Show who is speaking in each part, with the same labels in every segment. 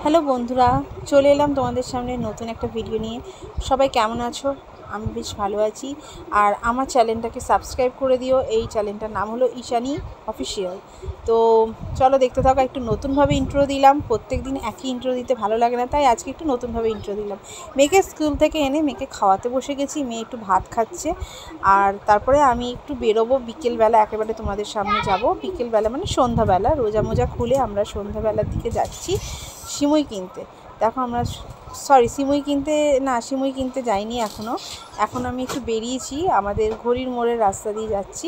Speaker 1: Hello বন্ধুরা, চলে এলাম তোমাদের সামনে নতুন একটা ভিডিও নিয়ে। সবাই কেমন আছো? আমি বেশ ভালো আছি। আর আমার চ্যানেলটাকে সাবস্ক্রাইব করে দিও। এই চ্যানেলটার নাম হলো ঈশানী অফিসিয়াল। তো চলো দেখতে থাকো। একটু নতুনভাবে ইন্ট্রো দিলাম। প্রত্যেক দিন একই ইন্ট্রো দিতে ভালো লাগে না, তাই আজকে একটু নতুনভাবে ইন্ট্রো দিলাম। মেয়েকে স্কুল থেকে এনে মেয়েকে খাওয়াতে বসে গেছি। মেয়ে একটু ভাত খাচ্ছে। আর তারপরে আমি একটু বেরোবো বিকেলবেলা, একেবারে তোমাদের সামনে যাব। বিকেলবেলা মানে সন্ধ্যাবেলা, রোজা মোজা খুলে আমরা সন্ধ্যাবেলার দিকে যাচ্ছি সিমুই কিনতে। দেখো আমরা সিমুই কিনতে যাইনি এখন আমি একটু বেরিয়েছি, আমাদের ঘড়ির মোড়ের রাস্তা দিয়ে যাচ্ছি।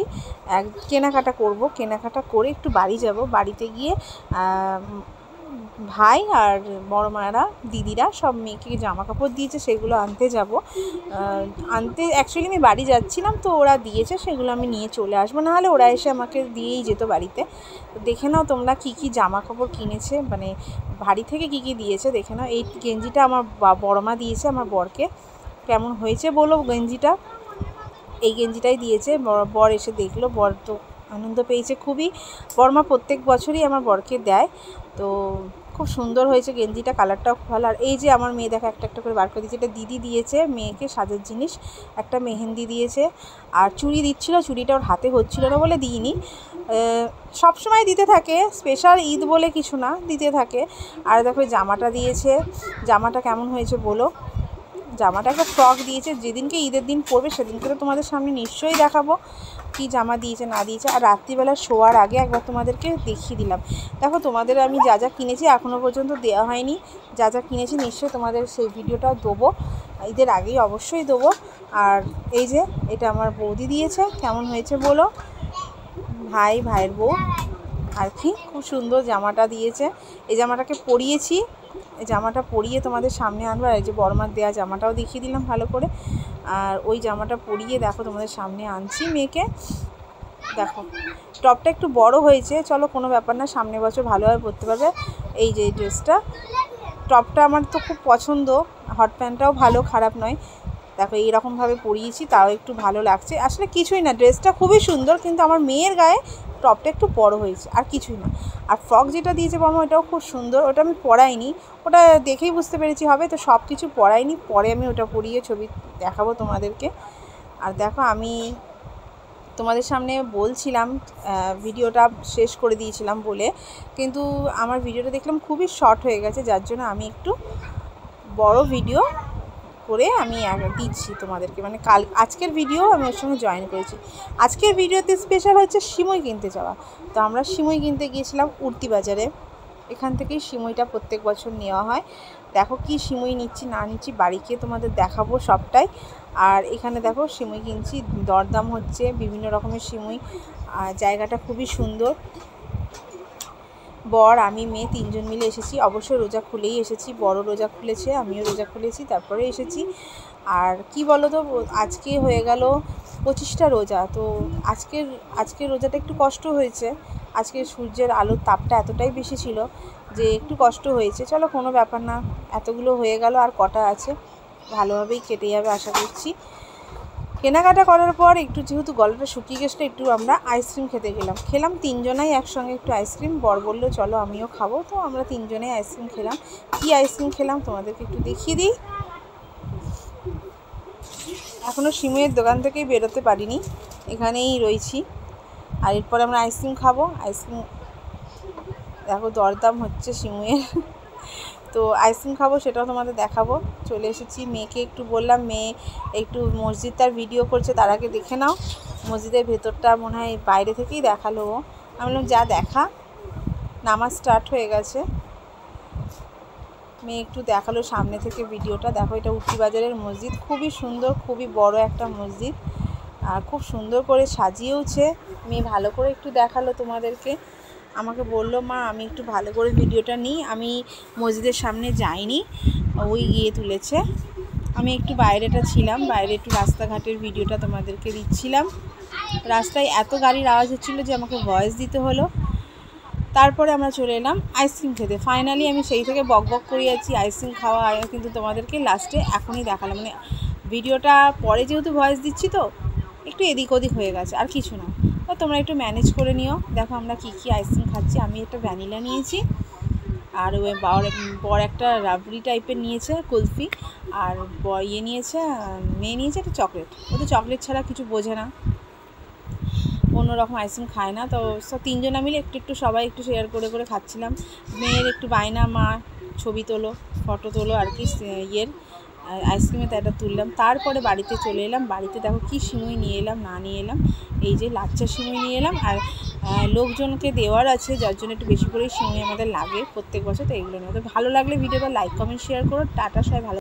Speaker 1: কেনাকাটা করব, কেনাকাটা করে একটু বাড়ি যাব। বাড়িতে গিয়ে ভাই আর বড় মায়েরা দিদিরা সব মেয়েকে জামা কাপড় দিয়েছে, সেগুলো আনতে যাব। অ্যাকচুয়ালি আমি বাড়ি যাচ্ছিলাম, তো ওরা দিয়েছে, সেগুলো আমি নিয়ে চলে আসবো। নাহলে ওরা এসে আমাকে দিয়েই যেত বাড়িতে। দেখে নাও তোমরা কী কী জামা কাপড় কিনেছে, মানে বাড়ি থেকে কী কী দিয়েছে দেখে নাও। এই গেঞ্জিটা আমার বড় মা দিয়েছে আমার বরকে। কেমন হয়েছে বলো গেঞ্জিটা? এই গেঞ্জিটাই দিয়েছে। বর এসে দেখলো, বর তো আনন্দ পেয়েছে খুবই। বড়মা প্রত্যেক বছরই আমার বরকে দেয়। তো খুব সুন্দর হয়েছে গেঞ্জিটা, কালারটাও খুব ভালো। আর এই যে আমার মেয়ে দেখা একটা করে বার করে দিয়েছে, এটা দিদি দিয়েছে মেয়েকে সাজের জিনিস। একটা মেহেন্দি দিয়েছে, আর চুড়ি দিচ্ছিলো, চুড়িটা ওর হাতে হচ্ছিলো না বলে দিইনি। সবসময় দিতে থাকে, স্পেশাল ঈদ বলে কিছু না, দিতে থাকে। আর দেখো জামাটা দিয়েছে, জামাটা কেমন হয়েছে বলো? জামাটা একটা ফ্রক দিয়েছে, যেদিনকে ঈদের দিন পরবে সেদিনকে তো তোমাদের সামনে নিশ্চয়ই দেখাবো কি জামা দিয়েছে না দিয়েছে। আর রাত্রিবেলা শোয়ার আগে একবার তোমাদেরকে দেখিয়ে দিলাম। দেখো তোমাদের আমি যা যা কিনেছি এখনও পর্যন্ত দেওয়া হয়নি। যা যা কিনেছি নিশ্চয়ই তোমাদের সেই ভিডিওটাও দেবো, ঈদের আগেই অবশ্যই দেবো। আর এই যে এটা আমার বৌদি দিয়েছে, কেমন হয়েছে বলো? ভাইয়ের বউ আর কি, খুব সুন্দর জামাটা দিয়েছে। এই জামাটাকে পরিয়েছি, এই জামাটা পরিয়ে তোমাদের সামনে আনবো। আর এই যে বড়মার দেওয়া জামাটাও দেখিয়ে দিলাম ভালো করে। আর ওই জামাটা পরিয়ে দেখো তোমাদের সামনে আনছি মেয়েকে। দেখো টপটা একটু বড় হয়েছে, চলো কোনো ব্যাপার না, সামনের বছর ভালোভাবে পরতে পারবে। এই যে ড্রেসটা, টপটা আমার তো খুব পছন্দ, হট প্যান্টটাও ভালো, খারাপ নয়। দেখো এইরকমভাবে পরিয়েছি, তাও একটু ভালো লাগছে। আসলে কিছুই না, ড্রেসটা খুবই সুন্দর, কিন্তু আমার মেয়ের গায়ে টপটা একটু বড় হয়েছে, আর কিছুই না। আর ফ্রক যেটা দিয়েছে বর্মা, ওটাও খুব সুন্দর। ওটা আমি পরাইনি, ওটা দেখেই বুঝতে পেরেছি হবে, তো সব কিছু পরাইনি, পরে আমি ওটা পরিয়ে ছবি দেখাবো তোমাদেরকে। আর দেখো আমি তোমাদের সামনে বলছিলাম, ভিডিওটা শেষ করে দিয়েছিলাম বলে, কিন্তু আমার ভিডিওটা দেখলাম খুবই শর্ট হয়ে গেছে, যার জন্য আমি একটু বড় ভিডিও করে আমি দিচ্ছি তোমাদেরকে। মানে আজকের ভিডিও আমি ওর সঙ্গে জয়েন করেছি। আজকের ভিডিওতে স্পেশাল হচ্ছে সিমুই কিনতে যাওয়া। তো আমরা সিমুই কিনতে গিয়েছিলাম উঠতি বাজারে। এখান থেকেই সিমুইটা প্রত্যেক বছর নেওয়া হয়। দেখো কি সিমুই নিচ্ছি না নিচ্ছি বাড়ি গিয়ে তোমাদের দেখাবো সবটাই। আর এখানে দেখো সিমুই কিনছি, দরদাম হচ্ছে বিভিন্ন রকমের সিমুই। আর জায়গাটা খুবই সুন্দর। বর আমি মেয়ে তিনজন মিলে এসেছি, অবশ্যই রোজা খুলেই এসেছি। বড় রোজা খুলেছে, আমিও রোজা খুলেছি, তারপরে এসেছি। আর কি বলো তো, আজকে হয়ে গেল 25টা রোজা। তো আজকের রোজাটা একটু কষ্ট হয়েছে। আজকে সূর্যের আলোর তাপটা এতটাই বেশি ছিল যে একটু কষ্ট হয়েছে। চলো কোনো ব্যাপার না, এতগুলো হয়ে গেল, আর কটা আছে, ভালোভাবেই কেটে যাবে আশা করছি। কেনাকাটা করার পর একটু যেহেতু গলাটা শুকিয়ে গেছিলো, একটু আমরা আইসক্রিম খেতে খেলাম তিনজনাই একসঙ্গে একটু আইসক্রিম। বর বললো চলো আমিও খাবো, তো আমরা তিনজনেই আইসক্রিম খেলাম। কি আইসক্রিম খেলাম তোমাদেরকে একটু দেখিয়ে দিই। এখনও সিমুইয়ের দোকান থেকেই বেরোতে পারিনি, এখানেই রয়েছি। আর এরপর আমরা আইসক্রিম খাবো। আইসক্রিম দেখো দরদাম হচ্ছে সিমুইয়ের। তো আইসক্রিম খাবো, সেটাও তোমাদের দেখাবো। চলে এসেছি, মেয়েকে একটু বললাম, মেয়ে একটু মসজিদটার ভিডিও করছে, তার আগে দেখে নাও। মসজিদের ভেতরটা মনে হয় বাইরে থেকেই দেখালো ও। আমি বললাম যা দেখা, নামাজ স্টার্ট হয়ে গেছে। মেয়ে একটু দেখালো সামনে থেকে ভিডিওটা। দেখো এটা উঠতি বাজারের মসজিদ, খুবই সুন্দর, খুবই বড় একটা মসজিদ, আর খুব সুন্দর করে সাজিয়েওছে। মেয়ে ভালো করে একটু দেখালো তোমাদেরকে। আমাকে বললো মা আমি একটু ভালো করে ভিডিওটা নিই। আমি মসজিদের সামনে যাইনি, ওই গিয়ে তুলেছে। আমি একটু বাইরেটা ছিলাম, বাইরে একটু রাস্তাঘাটের ভিডিওটা তোমাদেরকে দিচ্ছিলাম। রাস্তায় এত গাড়ির আওয়াজ হচ্ছিলো যে আমাকে ভয়েস দিতে হলো। তারপরে আমরা চলে এলাম আইসক্রিম খেতে। ফাইনালি আমি সেই থেকে বক করে যাচ্ছি আইসক্রিম খাওয়া, কিন্তু তোমাদেরকে লাস্টে এখনই দেখালাম। মানে ভিডিওটা পরে যেহেতু ভয়েস দিচ্ছি, তো একটু এদিক ওদিক হয়ে গেছে, আর কিছু না। তো তোমরা একটু ম্যানেজ করে নিও। দেখো আমরা কী আইসক্রিম খাচ্ছি। আমি একটা ভ্যানিলা নিয়েছি, আর ওই বর একটা রাবড়ি টাইপের নিয়েছে কুলফি, আর নিয়েছে মেয়ে নিয়েছে একটা চকলেট। ও তো চকলেট ছাড়া কিছু বোঝে না, অন্যরকম আইসক্রিম খায় না। তো সব তিনজনা মিলে একটু সবাই একটু শেয়ার করে করে খাচ্ছিলাম। মেয়ের একটু বায়না, মা ছবি তোলো, ফটো তোলো আর কি আইসক্রিমে, তো একটা তুললাম। তারপরে বাড়িতে চলে এলাম। বাড়িতে দেখো কি সিমুই নিয়ে এলাম, না নিয়ে এলাম, এই যে লাচ্চা সিমুই নিয়ে এলাম। আর লোকজনকে দেওয়ার আছে, যার জন্য একটু বেশি করেই সিমুই আমাদের লাগে প্রত্যেক বছর। তো এগুলো নিয়ে ভালো লাগলে ভিডিওটা লাইক কমেন্ট শেয়ার করো। টাটা, সবাই ভালো।